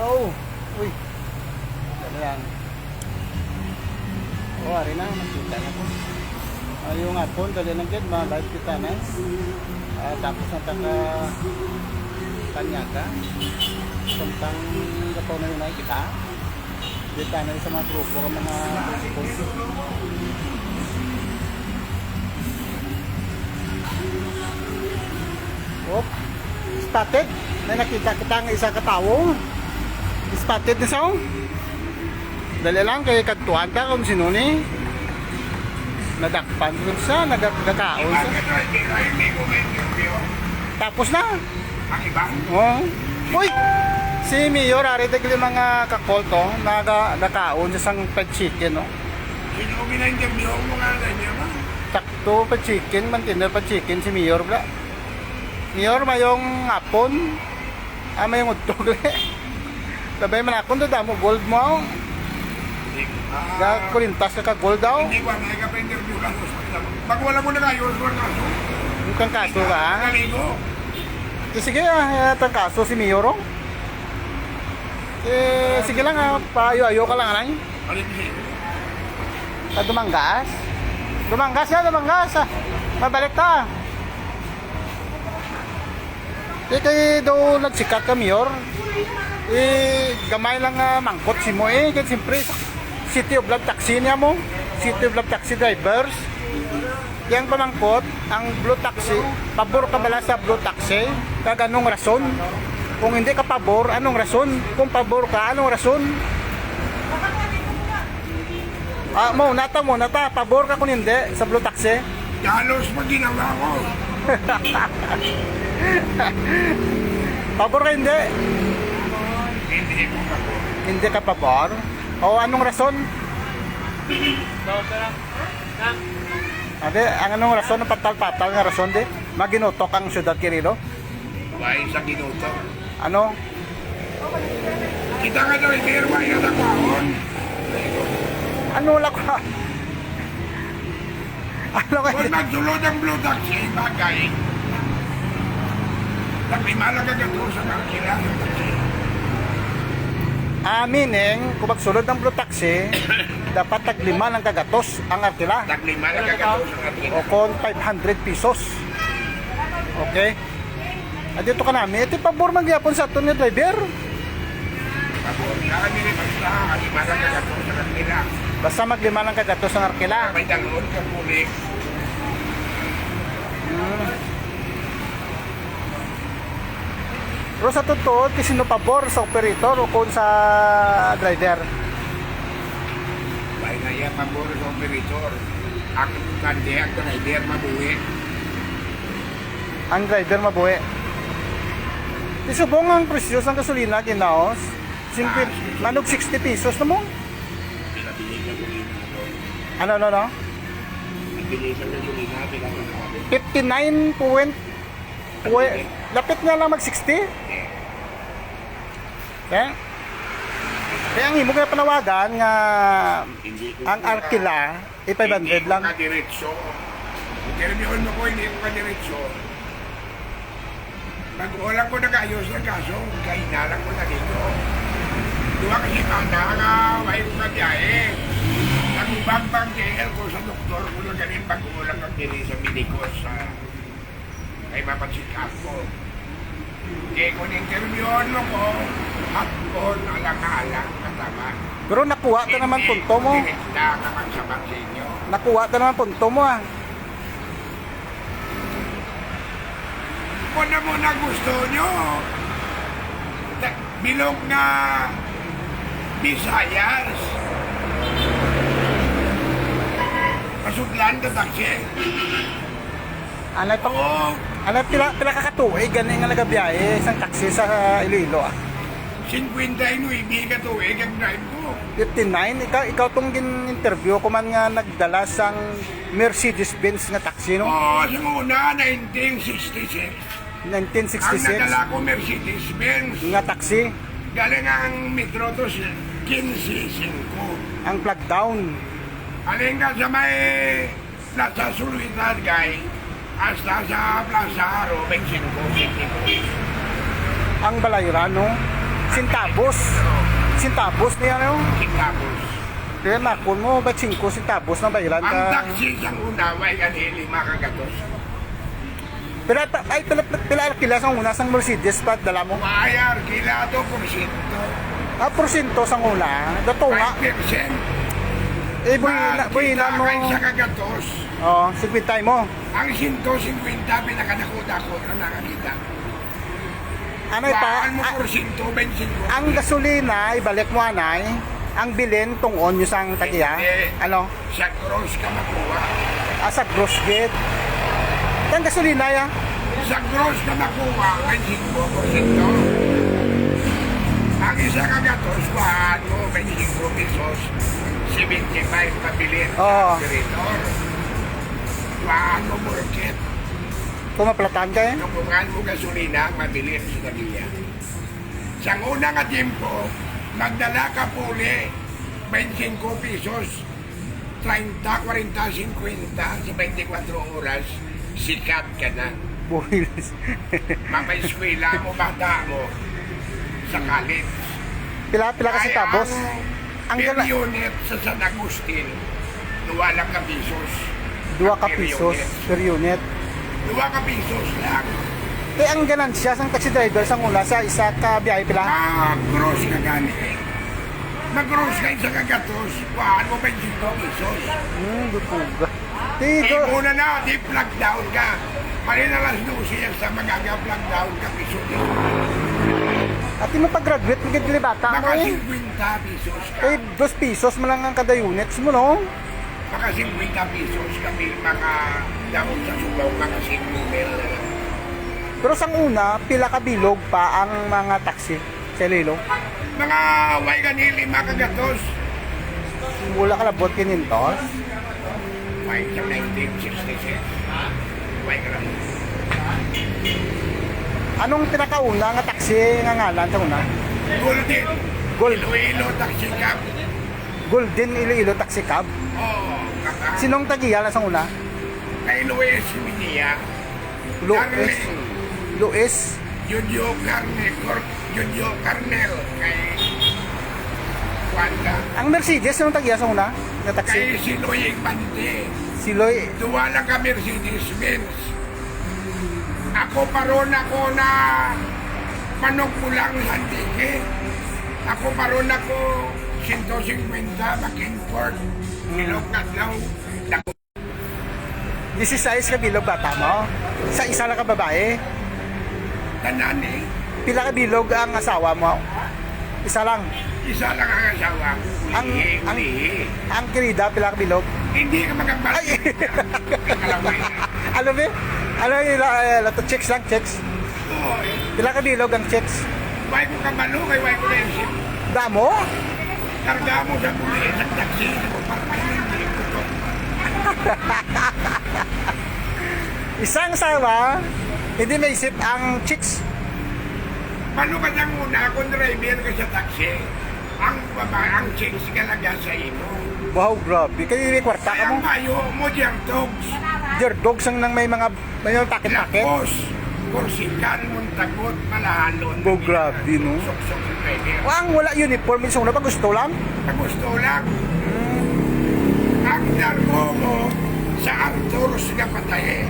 Hello. Uy. Ano yan? Oh, hari na. Nakita na po. Yung hapon, dali lang din. Mga live kita na. Tapos na taka Tanyaga. Tentang gapaw na yun ay kita. Dito na sa mga grupo ka mga post. Op. Started. May nakita kita ng isa katao. Started na siya. Dali lang kay kagtuan ka kung sino ni. Nadakpan ko siya, nagkakaon siya. Tapos na. Ang iba? Oh. Uy! Si Mayor, aritigli mga kakol to, nagkakaon siya sang pet chicken, no? Sino ko ina-interview mo nga na niya ba? Sakto pet chicken, mantinner pet chicken si Mayor bla. Mayor, mayong hapon. Mayong utog le. Sabay man akong damo gold mo. Kulintas ka gold daw. Hindi ko na ka-interview lang. Pag wala mo na kayo, wala kaso. Mukhang kaso ka. Naligo. Sige itang kaso si Mayor. Sige lang paayo-ayo ka lang anay. Alin siya? Dumanggas. Dumanggas ya, dumanggas. Mabalik ta. Kaya daw nagsikat ka, Mayor. Gamay lang mangkot si mo kasi siyempre City of Love Taxi niya mo. City of Love Taxi drivers. Yang pamangkot, ang Blue Taxi, pabor ka bala sa Blue Taxi? Kag anong rason? Kung hindi ka pabor, anong rason? Kung pabor ka, anong rason? Nata, pabor ka kung hindi sa Blue Taxi? Dalos pag ginawa ko. Pabor ka hindi? Hindi ko pabor. Hindi ka pabor? O anong rason? Ang anong rason ng patal-patal nga rason di? Maginutok ang syudad Quirino? Bahay sa ginuto. Ano? Kita ka daw itirwa yan ang kahon. Ano lang ka? Ano ka? Kung nagsulod ang Blue Taxi, bagay. Naglimalaga ka doon sa kakila ng taxi. Meaning, kung magsulod ng Blue Taxi, dapat taglima ng kagatos ang arkila. Naglimalaga ka doon sa kakila. O kung 500 pesos. Okay? At dito ka namin, ito pabor magyapon sa ato ni driver. Pabor ka kami rin basta. Naglimalaga ka doon sa kakila. Basta maglima ng kagatos ang arkila. May dangon ka pulik. Pero sa totoo, sino pabor sa operator o kung sa driver? Bahay na yan, pabor sa operator. Ang kande, ang driver, mabuhi. Ang driver mabuhi. Isubong ang presyo ng gasolina, ginaos. Manog 60 pesos na mo. Pinabili ka gasolina doon. Ano? Pinabili ka gasolina, pinabili. 59 point. Lapit nga lang mag-60. Kaya ang himo nga panawagan nga ang arkila 500 lang. Hindi ko ka-diretso. Interviewin mo ko, hindi ko ka-diretso. Pag wala ko nag-ayos ng kaso, kainalang ko na dito. Diba kasi kanda nga, may ko ka-diyahe. Nag-ubang-bang JL ko sa doktor ko na galing pag ulang ang dili sa medicos sa ay mapansikat ko. Kaya kung interviewin mo ko, hapon, alang-alang, katama. Pero nakuha ka naman punto mo. Direkta naman sa baksinyo. Nakuha ka naman punto mo Kung na mo na gusto nyo, bilog na Visayas. Pasudlan ka taksi. Ano pila kakatuig gani nga nagabiyahe isang taxi sa Iloilo 59 ka tuwig ang drive ko. 59 ikaw tong gin-interview ko man nga nagdala sang Mercedes-Benz nga taxi no. Yung una, 1966. Ang 1966 nadala ko Mercedes-Benz. nga taxi Galing ang Metro to 15.5. ang plug down. Aling ka sa may nasa Suluitan guy. Hasta sa Plaza Robin 5.52. Ang balayran no Centavos. Centavos niya ano? Centavos. Kaya nakon mo, ba't 5 centavos na bayaran Ang ka? taxi siyang una, may ganili, makagatos. Pila sang una sang Mercedes pa dala mo? Mayar, kilado, porsyento. Porsyento sang una. Dato nga. 5%. Buhina mo. Kaya sa kagatos. Oo, 50 mo. Ang 150, pinakadako-dako na nakakita. Ano pa? Baan mo porsyento, 25. Ang gasolina, ibalik mo anay. Ang bilin, tungon nyo sang tagiya. Ano? Sa gross ka makuha. Sa gross gate. Ang gasolina ya. Sa gross ka makuha, 25%. Ang isa kagatos, baan mo, 25 pesos. 75 pabilin. Oo. Baan mo market. Kung maplatan ka eh. Tumungan mo gasolina, mabilis sa tagiya. Sa unang tiempo, magdala ka puli, 25 pesos, 30, 40, 50 sa 24 oras, sikat ka na. Buhilis. Mapaiskwela mo, bata mo, sa college. Pila kasi tabos. Ang per gana, unit sa San Agustin, 2 lang ka pesos. 2 ka pesos per unit. 2 ka pesos lang. Eh ang ganansya sang taxi driver sang una sa isa ka biyahe pila. Mag-gross ka gani. Mag-gross ka sa kagatos, kuhaan mo 25 pesos. Dutuga. Eh, Dito. muna na, di plug down ka. Marinalas 12 yan sa magaga-plug down ka piso dito. At mo pag-graduate, magiging bata mo Maka eh. 50 pesos ka. Eh, 2 pesos mo lang ang kada units mo, no? Maka 50 pesos ka, mga daon sa subaw, maka 5 mil na lang. Pero sang una, pila ka bilog pa ang mga taxi sa Lilo. Mga way ganili, mga kagatos. Mula ka labot kinintos. Way sa 1966. Way ka lang. Anong pinakauna nga taxi nga ngalan sa una? Golden. Gold. Iloilo, taxi cab. Golden Iloilo Taxi Cab. Oo, kaka. Sinong tagiya sa una? Kay Luis Minia. Luis. Luis. Junyo Carnel. Kay Wanda. Ang Mercedes, sinong tagiya sa una? Na Kay taxi? si Loy Bante. Si Loy. Duwa lang ka Mercedes-Benz. Ako paron ako na manok pulang hantike. Ako paron ako 150 Makinford. Ilog na daw. 16 ka bilog bata mo. Sa isa lang ka babae. Tanan eh. Pila ka bilog ang asawa mo? Isa lang. Isa lang ang asawa. Ulihi. Ang kirida, pila ka bilog? Hindi ka magkabalik. Ay! Kalawin. Ano ba? Ano yung lato checks lang, checks? Oo. Pila ka bilog ang checks? Way ko kabalo kay way ko na isip. Damo? Karga mo sa pulis at taxi. Hindi ko to. Isang sawa, hindi may isip ang chicks. Paano ka nang una kung driver ka sa taxi? Ang babae, ang chicks kalaga sa imo. Wow, grabe. Kaya may kwarta ka mo. Kaya kayo mo diyang dogs. Dear dogs ang nang may mga takit-takit. Lakos, kursikan, muntagot, malahalon. Go, grabe, no? Sok-sok sa driver. Ang wala uniform, minsan na pag gusto lang. Ang gusto lang. Ang darbo mo sa Arturos nga patay.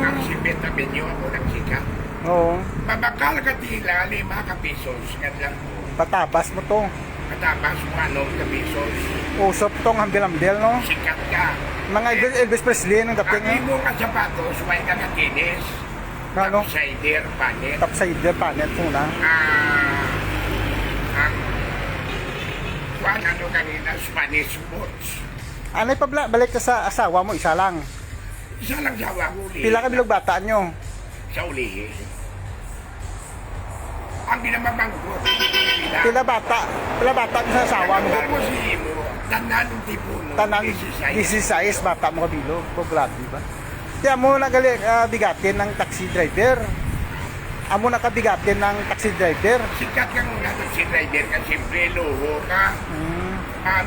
Ang sipit na medyo ako nagsika. Oo. Babakal ka tila, 5 ka pesos. Yan lang po. Patabas mo to. Katapos mo 6 ka pesos. Usap tong hambil-hambil, no? Sikat ka. Mga Elvis Presley ng dating, Ang imo ka sapatos, may ka katinis. Ano? Topsider, panit. Topsider panet muna. Ang kuwan ano kanina, Spanish boots. Anay balik ka sa asawa mo, isa lang. Isa lang sa ulihi. Pila ka bilog bata nyo? Sa ulihi. Ang ginamabangkot. Pila bata nyo sa asawa mo? Mo si imo, tanan ng tipo mo. Tanan, 16 bata mo ka bilog. Grabe ba? Kaya mo nagali bigatin ng taxi driver. Amo nakabigatin ng taxi driver. Sikat ka muna doon si driver ka. Siyempre, luho ka.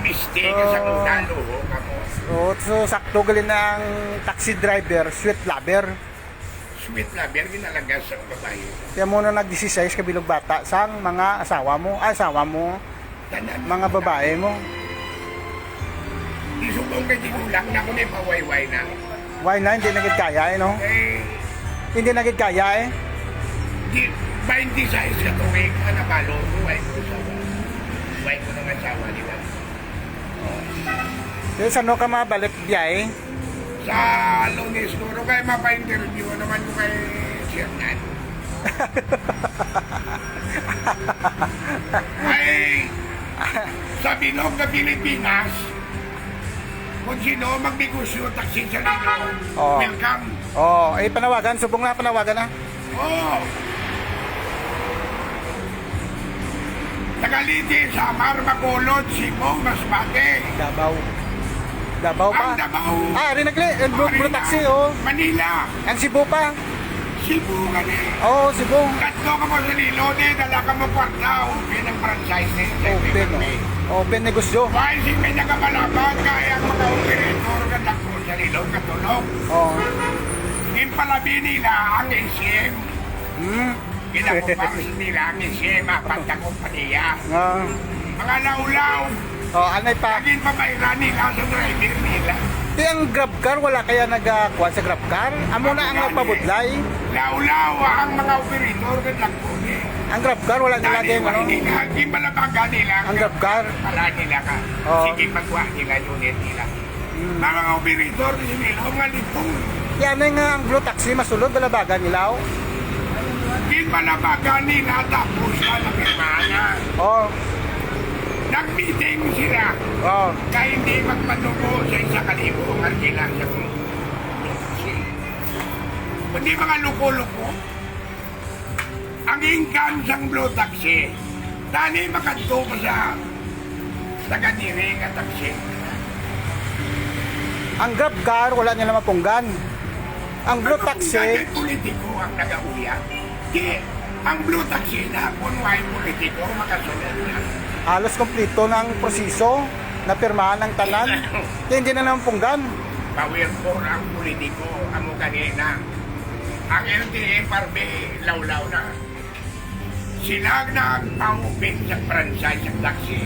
Mistake ka sa una, luho ka mo. So sakto gali ng taxi driver, sweet lover. sweet lover, ginalagas sa babae. Kaya mo na nag-16 kabilog bata sang mga asawa mo, Tanan. mga babae mo. Isubong kay tigulang na kung may pawayway na. Why na, hindi nagit kaya no? Eh, Hindi nagit kaya di, 26 ka tuwing ka nabalo, huwag ko asawa. Huwag ko ng asawa, di ba? Kaya saan ka mabalik biyahe? Sa Lunes, siguro kayo mapa-interview naman ko kay Shernan. Ay, sa Binog na Pilipinas, kung sino magnegosyo taxi sa Lino, Oo. welcome. Oh, panawagan, subong na panawagan na. Oo. Tagaliti, Samar, Bacolod, Cebu, Masbate. Davao pa. Ang Davao. Rin nagli, blue taxi Manila. Ang Cebu pa. Cebu ka Cebu. Tatlo ka mo sa Lilo, dala ka mo kwarta, open ang franchise Open negosyo. Why si may nagkamalaban, kaya ang mga operator na takbo sa Lilo, katulog. Oh. Impalabi nila ang ACM. Kinakupang nila ang ACM, apanta kompanya. Mga laulaw, Anay pa. laging pabayran nila sa driver nila. Di ang grab car, wala kaya nagkuhan sa grab car? Amo na ang nagpabudlay. Laulaw ang mga operator na takbo niya. Ang grab car, wala nilagay ano? Impalabaga nila Ang grab car. Para nila ka. Oo. Sige, magwa nila unit nila. Mga operator nila, mga litong. Yan na nga ang blue taxi, masulod, balabagan nilaw. Impalabaga nila tapos ka na pirmana. Nag-meeting sila. Kaya hindi magpatubo sa 1,000 ang sila sa hindi mga luko-luko. Ang income sa blue taxi, tani makanto pa sa taga-diring at taxi. Ang grab car, wala nila mapunggan. Ang blue taxi, Dahil politiko ang nag-auya. Di, ang blue taxi na punway politiko makasunod na. halos kompleto ng proseso na pirmahan ng tanan. Kaya hindi na naman punggan. Power for ang politiko, amo kanina. Ang LTE parbe lawlaw na. Sila nagpangupin sa franchise ng taxi.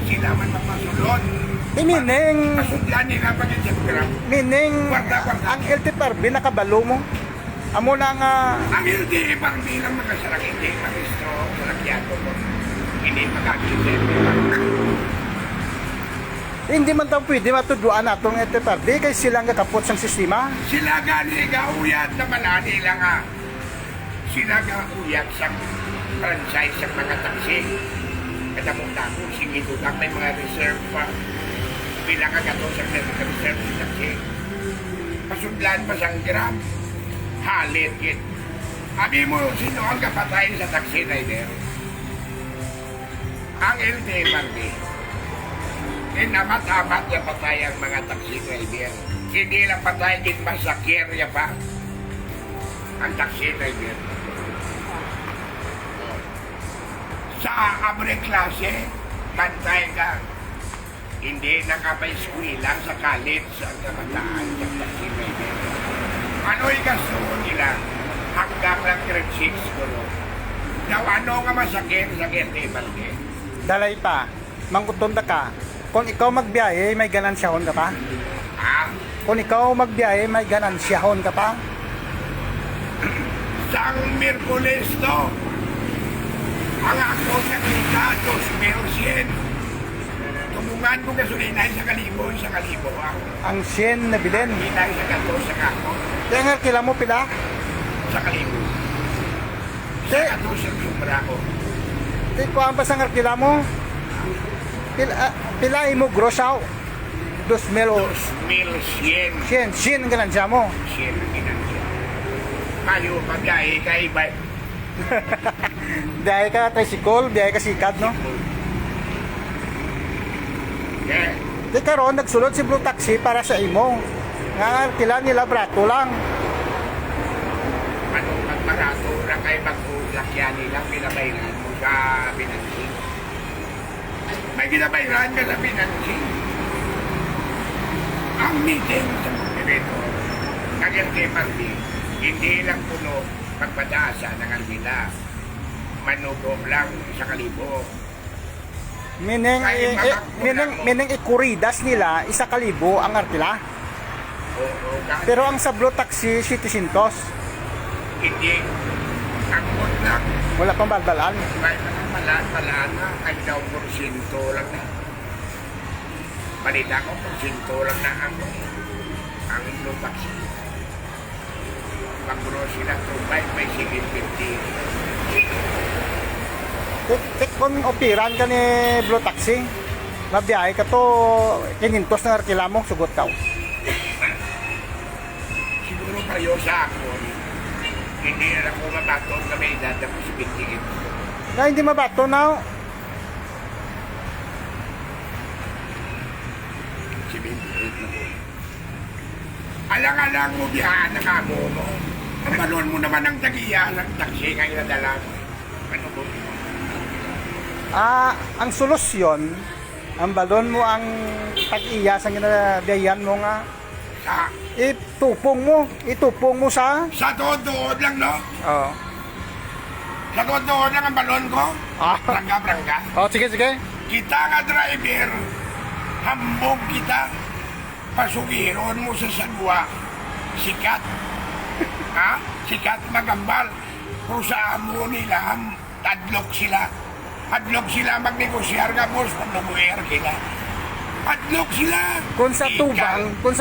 Sila man mapasulod. Mining, Masudlan nila pag sa grab. ang LTPRB nakabalo mo. Amo na nga, Ang LTE parbe lang makasalang hindi makistro sa lakyato mo. Hindi makakisip. hindi man tayo pwede matuduan natong LTPRB kay silang kakapot sa sistema. Sila gani gauyat na malani lang nga. Sila gauyat sa franchise sa mga taxi. Kada mong tako, singito lang may mga reserve pa. Bilang ka gato sa reserve sa taxi. Pasudlan pa siyang grab. Halit yun. Abi mo, sino ang kapatay sa taxi rider? Ang LTFRB. Inamat-amat na patay ang mga taxi driver. Hindi lang patay din masakir ya pa. Ang taxi driver. Sa abre klase, pantay ka. Hindi nakapay-eskwela sa college ang kabataan ng taxi driver. Ano'y gasto nila? Hanggang lang grade 6 ko. Daw ano nga masakit sa LTFRB? Dalay pa, mangkutonda ka. Kung ikaw magbiyahe, may ganansiyahon ka pa? Kung ikaw magbiyahe, may ganansiyahon ka pa? Sang Miyerkules to, ang ako nakita, 2,100. Tumungan ko gasolina sa kalibo. Ang 100 na bilin. Hinay sa gato sa kako, Kaya nga kila mo pila? sa kalibo. Sa gato sa sumra ko. Kaya kuhaan pa sa nga kila mo? Pila mo grosaw? 2,000 o 2,100. 100 ang ganansya mo. 100 ang ginansiya. Kayo, pagkain, kaiba. Biyahe ka tricycle, biyahe ka sikat, no? Yeah. Di karon nagsulod si Blue Taxi para sa imo. Nga kila nila brato lang. Ano, magmarato na kayo mag-ulakyan nila, pinabayran mo sa Binansin. May ginabayran ka sa Binansin. Ang meeting sa Montevideo, nag-LTFRB, Hindi lang puno pagpadaasa ng Armila. Manugo lang sa kalibo. Meaning, Kahit meaning ikuridas nila, 1,000 ang arkila. Oo, kahit Pero ang sa Blue Taxi, 700. hindi. Ang lang. Wala pang balbalan. Kahit malaan na. Ay daw porsyento lang na. Balita ko, porsyento lang na ang Blue Taxi. Pag-grow sila, tumbay, may 750. Kung opiran ka ni Blue Taxi, mabiyahe ka to, 500 na arkila mo, sugot ka. Siguro kayo sa ako, hindi na ako mabatoon na may edad ako si Bintigin. Na hindi mabato na. Si Bintigin na po. Alang-alang mo biyahan na kamo mo. Ang balon mo naman ang tagiya ng taksi ngayon na dala mo. Ano po? Ang solusyon, ang balon mo ang tag-iya sa ginabiyayan mo nga, Sa itupong mo sa... tuod lang, no? Oh. Sa tuod lang ang balon ko. Ah. Prangga. Oh, sige. Kita nga driver, hambog kita. Pasugiron mo sa sagwa. Sikat. Ha? Sikat magambal. Kung sa amo nila, tadlok sila. Hadlok sila magnegosyar ka, boss, pag-nubuher sila. Hadlok sila. Kung sa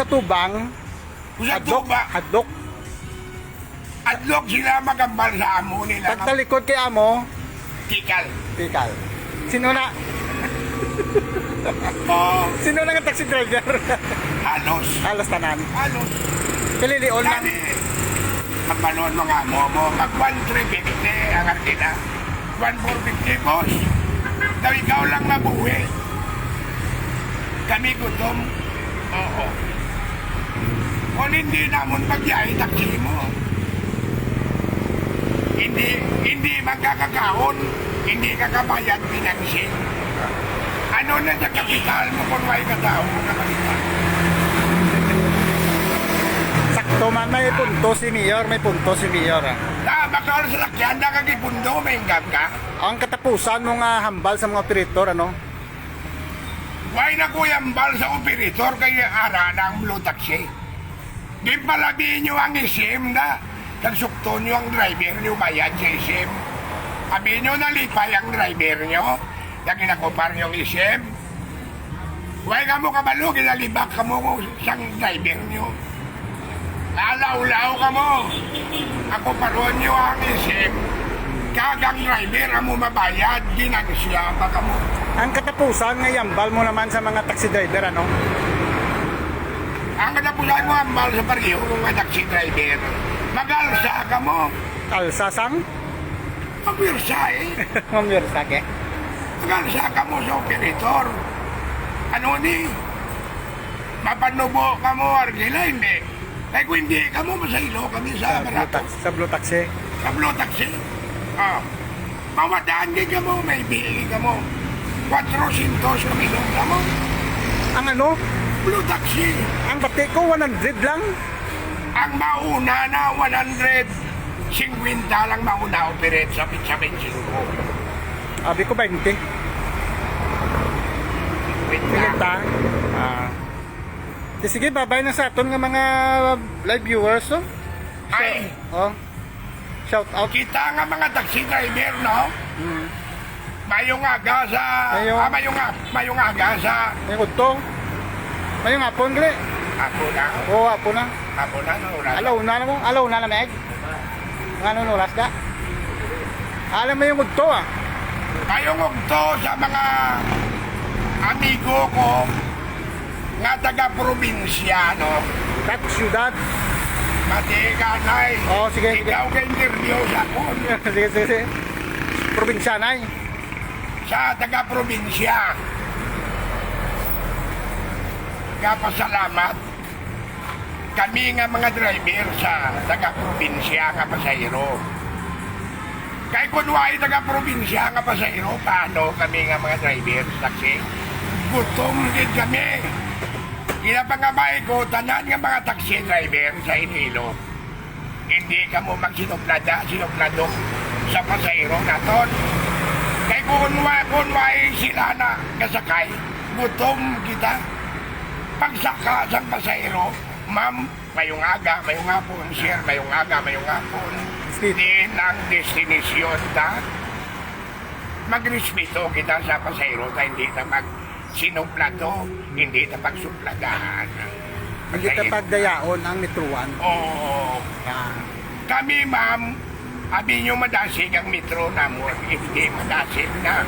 tubang, hadlok. Hadlok sila magambal sa amo nila. pagtalikod kay amo, Tikal. tikal. Sino na nga taxi driver? Halos. Halos tanan. Halos. Pililion lang. Dali. Ang balon mga mo, mag 1,350 ang arkila. 1,450, boss. Daw ikaw lang mabuhi. Kami gutom. Oo. Kung hindi namon pagyahe, taksi mo. Hindi magkakakaon. Hindi kakabayad pinansin. Ano na sa kapital mo kung may katao na kapital? Sakto man, may punto si Mayor. Bakal sa lakyan, nakakipundo, may ingam ka. Ang katapusan mo nga hambal sa mga operator, ano? Why na kuyambal sa operator kay ara ng Blue Taxi? Di palabihin nyo ang isim na nagsukto nyo ang driver nyo bayad sa isim. Sabihin nyo nalipay ang driver nyo na kinakupar nyo ang isim. Why ka mo kabalo, kinalibak ka mo sa driver nyo. Alaw-law ka mo. Ako paron nyo ang isim. Kagang driver ang mo mabayad, ginagsiya pa ka mo. Ang katapusan nga yambal mo naman sa mga taxi driver, ano? Ang katapusan mo ambal sa pariyo ng taxi driver. Magalsa ka mo. Kalsasang? Mabirsa eh. Mamirsa ke? Magalsa ka mo sa operator. Ano ni? Mapanubo ka mo, Argila, hindi. Kaya kung hindi ka mo, masaylo kami sa barato. Sa Blue Taxi. Sa Blue Taxi. Mawadaan ka mo, may bili ka mo. 400 kamilong ka mo. Ang ano? Blue Taxi. Ang bati ko, 100 lang. Ang mauna na 150 lang mauna operate sa Pizza 25. Abi ko 20. Pilita. Sige, babay na sa aton nga mga live viewers, oh. Ay, Oh. Shout out. kita nga mga taxi driver, no? Mayong aga sa... mayong aga sa... May kudto. May yung hapon, gali. Ako na. Oo, hapon na. Ako na, no? Alaw na Meg. Nga oras ka? Alam mo yung kudto, ah. Mayong ugto sa mga amigo ko nga taga-probinsya, no? Kat syudad. Mati ka, nay. Oo, sige. Ikaw ka interview sa ako. Sige. Probinsyanay. Sa taga-probinsya. Kapasalamat. Kami nga mga driver sa taga-probinsya nga pasahero. Kay kunwari taga-probinsya nga pasahero, paano kami nga mga driver taxi? Gutom din kami. Kaya pa nga ba ko, tanan nga mga taxi driver sa Iloilo. hindi ka mo magsinuplado sa pasahero naton. Kaya kung may sila na kasakay, gutom kita. Pagsaka sa pasahero, ma'am, mayong aga, mayong hapon, sir, mayong aga, mayong hapon. Din ang destinasyon ta. Magrespeto kita sa pasahero ta, hindi ta magsinuplado, hindi ta pagsupladahan. Hindi ka pagdayaon ang metruan. Oo. Ah. Kami, ma'am, abi nyo madasig ang metro na mo, hindi madasig na.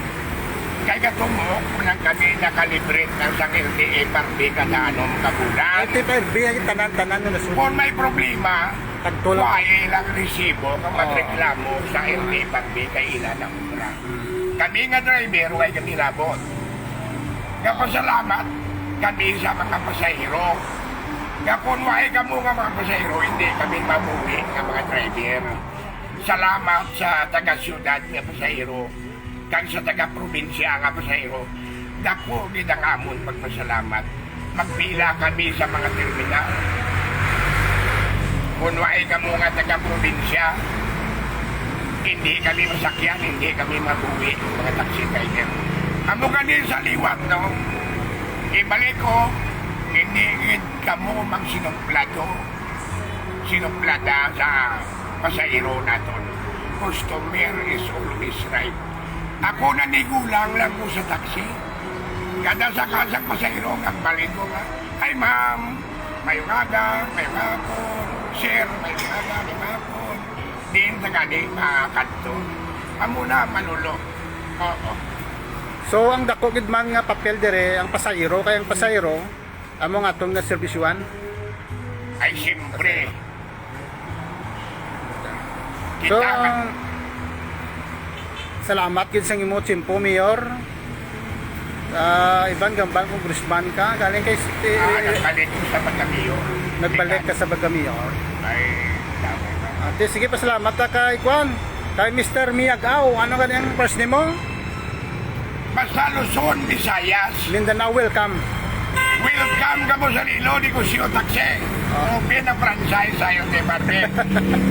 Kaya katumok lang kami nakalibrate ng sang LTE parbi kada anong kabulan. Ito pa yung tanan-tanan na nasunod. Kung may problema, Tagtulong. why lang resibo kung magreklamo sa LTE parbi kay ilan ang obra. Kami nga driver, why kami labot. Kapasalamat kami sa mga pasahero. Kung why kamo nga mga pasahero, hindi kami mabuhi ng mga driver. Salamat sa taga-syudad nga pasahero, kag sa taga-probinsya nga pasahero. Dako gidang amon pagpasalamat. Magpila kami sa mga terminal. Kung why kamo nga taga-probinsya, hindi kami masakyan, hindi kami mabuhi mga taxi driver. Amo ganin sa liwat, no? Ibalik ko, hindi kamo sinumplada sa pasahero naton. Customer is always right. Ako nanigulang lang ko sa taxi. Kada sa kasang pasahero, nagbalik ko nga, ay ma'am, may aga, may hapon, sir, may aga, may hapon. Din tagadi, kanto. Amo na, manulo. Oo. So ang dako gid man nga papel dire ang pasahero kay ang pasahero amo nga atong na serbisyuan. Ay siyempre. So Kita ka. salamat gid sa imo timpo mayor. Iban gambal congressman ka galing kay Nagbalik ko sa pagkamiyo. nagbalik ka sa Bagamior. Ay, dami ba? Ate sige pasalamat ta kay Kwan. Kay Mr. Miyagaw, ano kanang first name mo? Basta Luzon, Visayas. Mindanao, welcome. Welcome ka mo sa Lilo, di ko siyo taksi. Open na franchise sa iyo, department.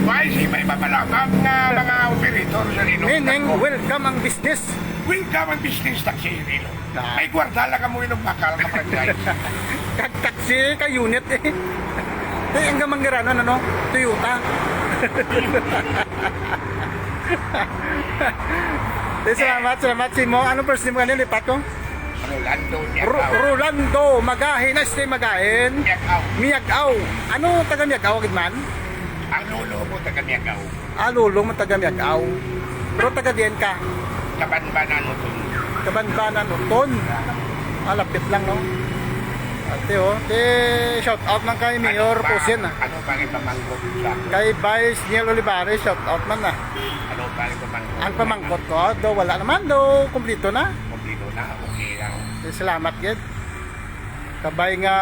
Why si may mapalamang mga operator sa Lilo. Meaning, welcome ang business. Welcome ang business taxi sa Lilo. Ah. May kwartala ka mo yung bakal na franchise. Kag taxi ka unit eh. Tay ang gamanggaranon ano? Toyota. Salamat si mo. Anong first name kanina lipat ko? Rolando niya. Rolando Magahin. Stay Magahin. Miyagaw. Ano taga Miyagaw gid man? Ang lolo mo taga Miyagaw. Lulong mo taga Miyagaw. Pero taga diyan ka. Kabanbanan mo to. Kabanbanan Uton. Lapit lang no. Ate shout out man kay Mayor Pusin ah. Ano pa rin pamangkot sa? Kay Vice Niel Olivares, shout out man na. Ano pa rin pamangkot? Ang pamangkot ko, wala naman do, kumpleto na. Kumplito na, okay lang. Salamat gid. Kabay nga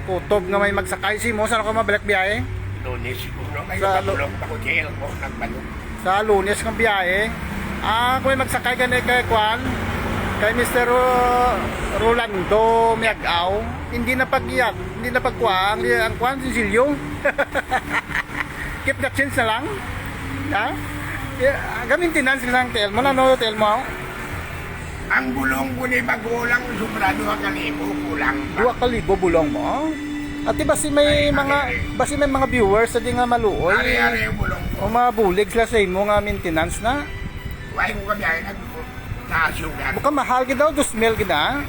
kutob nga may magsakay si mo, saan ako mabalik biyahe? Lunes siguro, may Sa kapulong ako jail ko, nagbalong. Sa Lunes kang biyahe. Kung may magsakay ka kay Kwan, kay Mr. Rolando Miagaw, hindi na pagiyat, hindi na pagkuha, ang Kwan, Cecilio. Keep that chance na lang. Ha? Maintenance lang tel mo na no, tel mo. Ang bulong ko ni Bagulang, sobrado ang kalibo, kulang pa. 2,000 bulong mo. At basi may mga viewers sa di nga maluoy. Ari-ari yung bulong ko. O mga bulig sila sa imo nga maintenance na. Huwag mo kami ay nag-tasyugan. Buka mahal gid daw 2,000 gid na.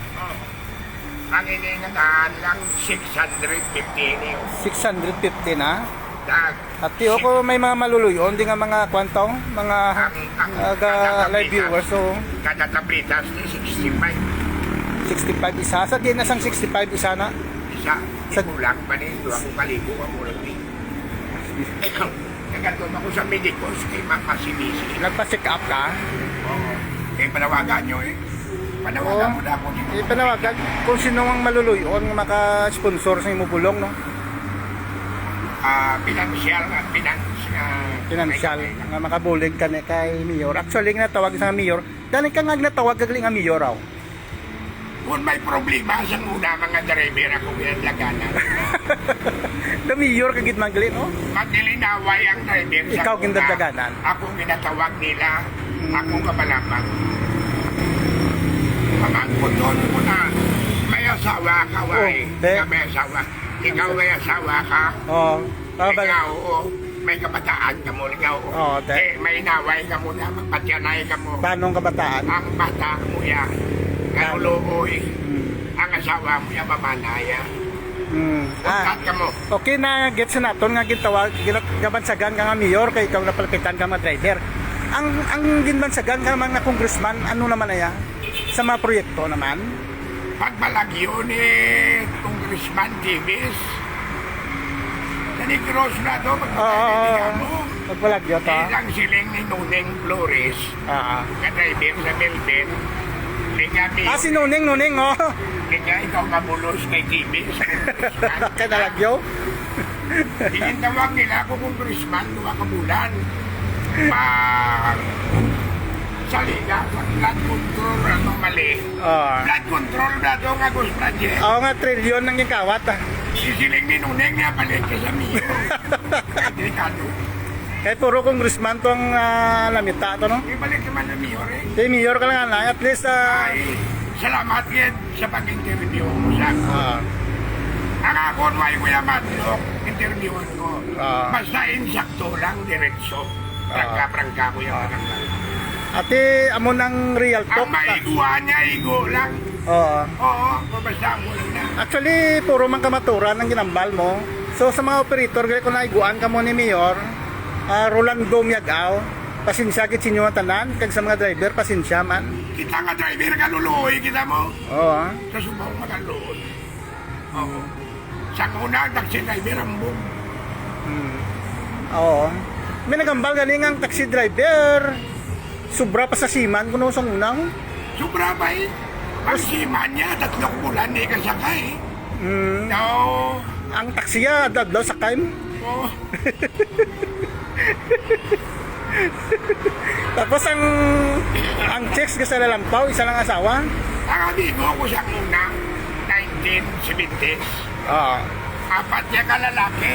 Ang iningataan lang 650 niyo. 650 na. Dag. At ko may mga maluluyon di nga mga kwantong mga live viewers so Kada tablitas ni 65. 65 isa sa di na sang 65 isa na. Isa, kulang pa ni, doon kalibo ang murag ni. Nagkatun ako sa medicals kay Makasibisi. Nagpa-check up ka. Oo. Eh, panawagan nyo eh. Panawagan mo na ako dito. Panawagan kung sino ang maluluyon nga maka-sponsor sa imo bulong no. Pinansyal nga makabulig ka kay Mayor. Actually nga natawag sa Mayor. Dali ka nga natawag kag nga Mayor raw. Kung may problema sa una mga driver akong inadlaganan. The mayor kagid magli no. Magdilinaway ang driver sa Ikaw una. ginadlaganan. Akong ginatawag nila. Akong kabalabang. Pamangkuton mo na. May asawa ka, way. Oh, May asawa. Ikaw may asawa ka. Oh, Ikaw, oo. May kabataan ka mo. Ikaw, Oo, may inaway ka mo na. Magpatyanay ka mo. Tanong kabataan. Ang bata mo yan. Kanuloy. Ang asawa mo yan, mamanaya. Huwag ka mo. Okay na get sa naton nga gitawag gabansagan ka nga mayor kay ikaw napalpitan ka mga driver. Ang ginbansagan ka mga congressman ano naman na sa mga proyekto naman? Pagbalagyo ni Congressman Davis, sa Negros na ito, pagbalagyo mo, Pagbalagyo to. ilang siling ni Nuneng Flores, ka-driver sa Melbourne, liga Si Nuning oh. liga ikaw mabulos kay Davis, Kay Dalagyo. Tinitawag nila ako Congressman, 2 kabulan, pag sa liga, pag blood control, ano mali, blood control na ito nga Ghost Project. Oo nga, trilyon nang gikawat. Sisiling ni Nuneng niya palit ka sa Mio. Delikado. Kahit puro congressman tong lamita to no? Ibalik naman ng Mio rin. Kay mayor ka lang at least Ay, salamat yan sa pag-interview mo sa ang ako, may kuya Madlock, interviewan ko. Basta insakto lang, diretso. Prangka ko yung lang. ate amo ng real talk. Ang maiguan niya, igo lang. Oo, basta mo lang na. Actually, puro man kamaturan ang ginambal mo. So sa mga operator, kung naiguan ka mo ni Mayor, Rolando Miagaw, pasensya kit sinyo ang tanan, kag sa mga driver, pasensya man. Kita nga driver ka luluoy, kita mo. Oo. Sa subaw magaluoy. Oo. Sa una, taxi driver ang boom. Oo. May nagambal galing ang taxi driver. Sobra pa sa siman kuno sa unang. Sobra ba eh? Ang siman niya, 3 bulan eh kasakay. No. Ang taksiya dadlaw sa kaim. Oh. Tapos ang checks ka sa lalampaw, isa lang asawa. Ang amigo ko sa una, 1970s. 4 niya ka lalaki.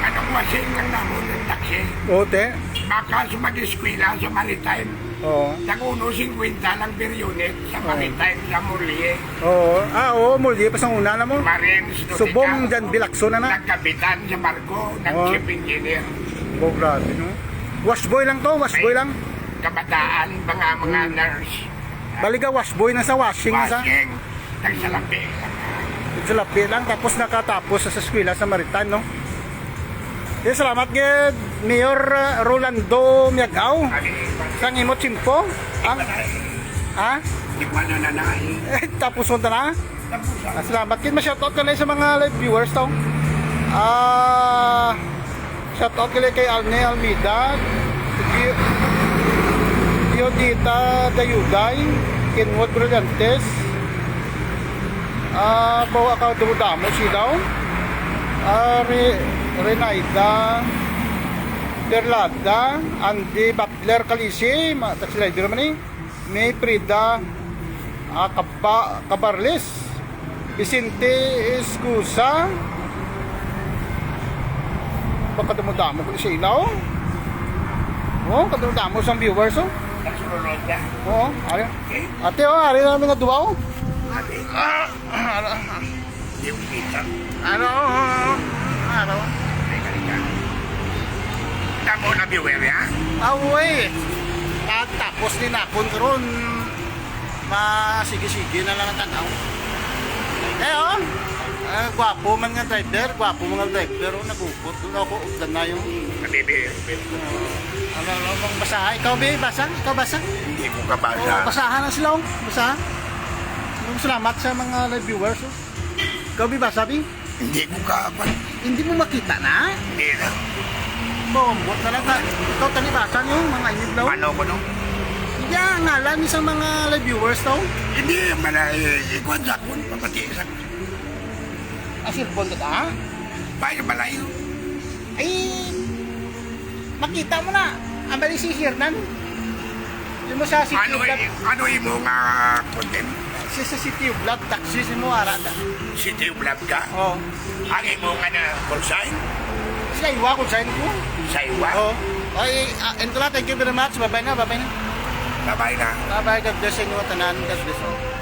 Anong wasing lang namon ng taksi? Ote. Baka sa mag-eskwela sa Maritime. Oo. Naguno 50 lang per unit sa Maritime, sa Murlie. Oo. Oo, muli pa sa una na mo. Marines, Subong dyan bilakso na na. Nagkapitan sa barko, nag-chief engineer. Oh, grabe, no? Washboy lang to, washboy lang. Kabataan, mga nurse. Baliga washboy na sa washing sa. Washing, nagsalapi. Sa lapi lang, tapos nakatapos sa eskwela sa Maritime, no? Yes, salamat gid Mayor Rolando Miagaw. Sang imo chimpo? Ang Di ko ano nanay. tapos unta na. Salamat gid ma-shoutout ka na sa mga live viewers to. Shoutout kay Alne Almida, Diodita Dayuday, Kenwood Brillantes, bawa ka dumudamo silaw. Renaida Berlada, Andy Butler Kalisi, taxi rider naman eh. May Prida Cabarles, Vicente Escusa. Baka dumudamo ko sa ilaw. Oo, kadumudamo sa viewers oh. Nagsunod na. Oo, ari. Ate oh, ari namin nga duwa oh. Yung kita. Ano? Tamo na viewer ya? Away. Tapos din akon karon masige-sige na lang ang tanaw. Gwapo man nga driver, pero nagupot doon ako ugdan na yung Nabibi. ano bang basahan? Ikaw basa? Ikaw basa? Hindi ko kabasa. Basahan na sila oh. Basahan. Salamat sa mga live viewers oh. Ikaw basa bi? Hindi ko kapan. Hindi mo makita na? Hindi na. Bombot na lang. Ikaw tanibasan yung mga iniblaw. Ano ko no? Hindi ang ngalan sa mga live viewers to. Hindi, malay. Ikuan sa kun, papati sa kun. Asirpon ka ta? Bayo malayo. Ay, makita mo na. Ang bali si Hernan. Di mo sa City Ano, of Blood, ano imo nga content? sa City of Blood taxi si mo ara na. City of Love ka? Oh. Ang imo nga na consign? Sa iwa ko sign ko. Sa iwa? Oh. Ay, Entola, thank you very much. Bye-bye na, bye-bye na. Babay na. Bye-bye, God bless inyo, tanan, God bless.